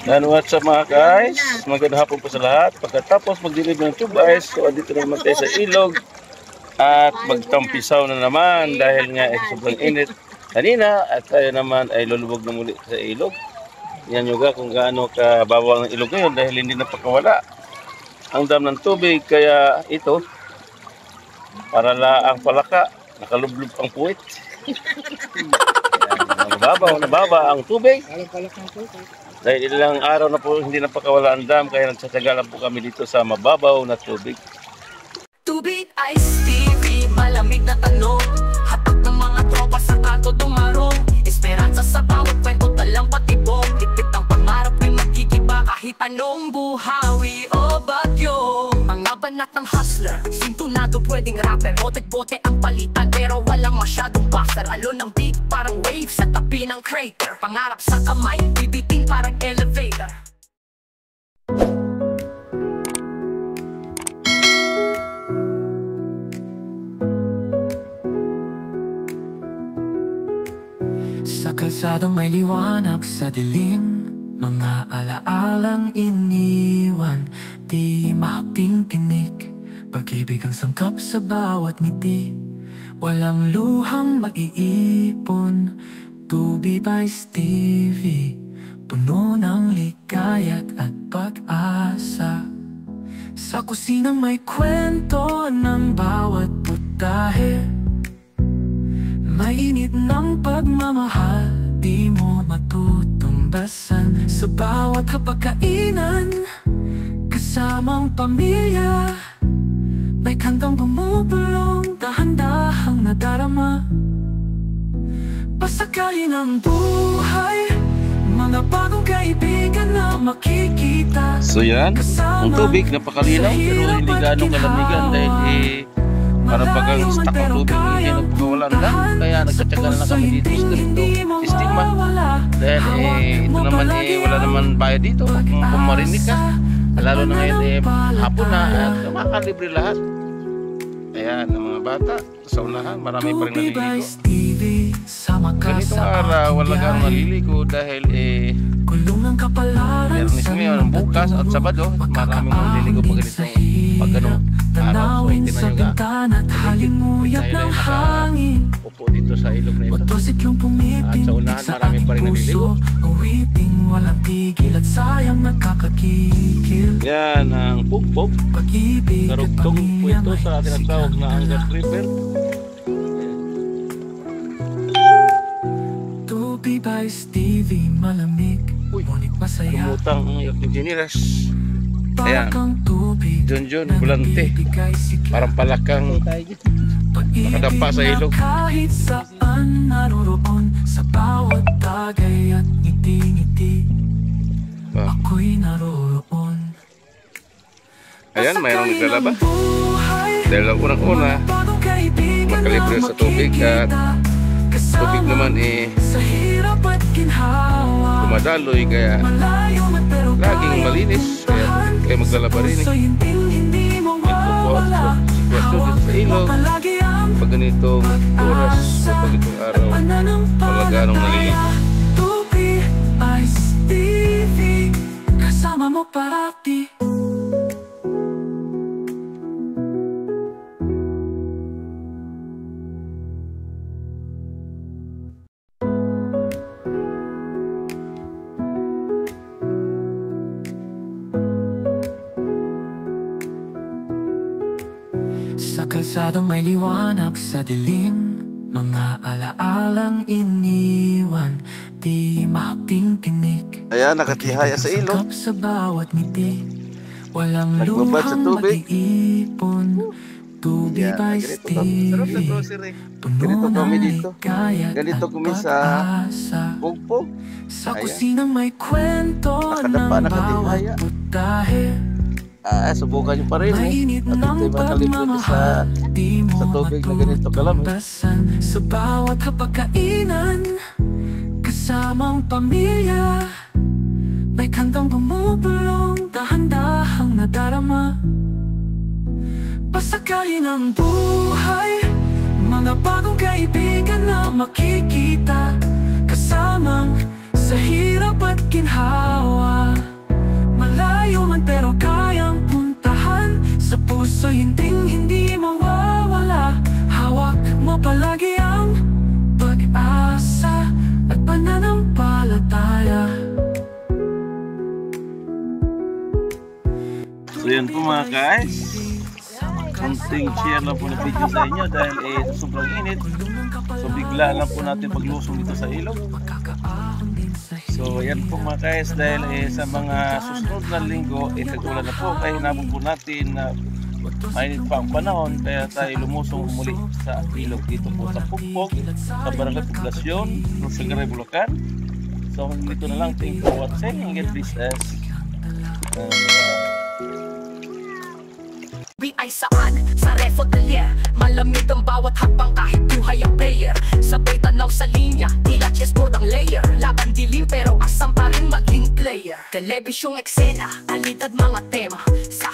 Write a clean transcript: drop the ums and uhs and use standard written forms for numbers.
And what's up mga guys? Magandang hapon po sa lahat. Pagkatapos magdilig ng tube ice, so dito naman tayo sa ilog at magtampisaw na naman dahil nga sobrang init kanina at tayo naman ay lulubog na muli sa ilog. Yan yung kung gaano kababaw ng ilog ngayon dahil hindi napakawala ang dam ng tubig, kaya ito para laang palaka, nakalublob ang puwit. Nababa ang tubig. Dahil ilang araw na po hindi napakawala ang dam, kaya nagsasagalan po kami dito sa mababaw na tubig. Tubig Ice TV, malamig na tanong, hatak ng mga tropa sa kanto dumarong. Esperanza sa bawat kwento, talang patibong, tipit ang pangarap ay magkikiba kahit anong buhawi o bagyo. Mga banat ng hustler, sintunado pwedeng rapper, bote-bote ang palitan pero walang masyadong buffer. Alon ng beat parang wave sa tabi ng crater, pangarap sa kamay, bibitin parang elevator. Sa kalsadong may liwanag sa dilim, mga alaalang iniwan, di maping tinik, pag-ibig ang sangkap sa bawat ngiti, walang luhang mag-iipon. Tubig Ice TV, puno ng ligayat at pag-asa. Sa kusinang may kwento ng bawat putahe, mainit ng pagmamahal, di mo matutumbasan. Sa bawat hapagkainan, kasamang pamilya, may kantang bumubulong, dahan-dahang nadarama. Pasakayin ang buhay, mga bagong kaibigan na makikita. So yan, ang tubig napakalinaw pero hindi ganong kalamigan dahil para bagang stock ang tubig, hindi nagpakawala ang dam. Kaya nagtsatsaga na lang kami dito sa ganito sistema. Dahil ito naman wala naman bayad dito kung pumarinig ka. Lalo na ngayon hapon na at makakalibre lahat. Ayan, ang mga bata sa unahan, marami pa rin naliligo. Ganitong araw, wala kang naliligo dahil Biyernes ngayon, bukas at Sabado, maraming naliligo pag ganong araw. So, itinan nyo nga, upo dito sa ilog na ito. At sa unahan, marami pa rin naliligo. Yan ang pugpog, karugtong po ito sa tinatawag na Angat River. Tubig Ice TV, malamig, ngunit masaya. Lumutang ang iyong engineers. Ayan, John Bulante, parang palakang nakadampa sa ilog. Kahit saan naroon, sa bawat tagay at ngiti-ngiti, ako'y naroon. Ayan, mayroong naglalaba. Dahil ang unang-una, makalibre sa tubig at tubig naman dumadaloy, kaya laging malinis, kaya maglalaba rin ito po ang sitwasyon dito sa ilog pag ganitong oras o pag ganitong araw, wala ganong naliligo. Tubig Ice TV, kasama mo parati. Sa kalsadong may liwanag sa dilim, mga alaalang iniwan, di maping tinik. Ayan, nakatihaya sa ilog. Sa bawat ngiti, walang nagbabad sa luhang tubig. mag-iipon. Tubig Ice TV, puno ng ligayat at pag-asa. Pugpog. Sa kusinang may kwento ng bawat putahe, subukan nyo pa rin mainit at ng ito'y makalibre sa tubig na ganito kalamig. Sa bawat hapagkainan, kasamang pamilya, may kantang bumubulong, dahan-dahang nadarama. Pasakayin ang buhay, mga bagong kaibigan na makikita, kasamang sa hirap at ginhawa. So yan po mga guys, konting share lang po na video sa inyo dahil sobrang init. So bigla lang po natin paglusong dito sa ilog. So yan po mga guys, dahil sa mga susunod na linggo tag-ulan na po, kaya hinabog po natin na mainit pa ang panahon, kaya tayo lumusong muli sa ilog dito po sa Pugpog, sa Barangay Poblasyon, Rosario, Bulacan. So dito na lang, thank you for watching and get this as ay saan? Sa refodelier malamig ang bawat hakbang kahit buhay ang player. Sabay tanaw sa linya, tila chessboard ang layer. Laban dilim pero asam pa rin maging player. Telebisyong eksena, alidad mga tema. Sa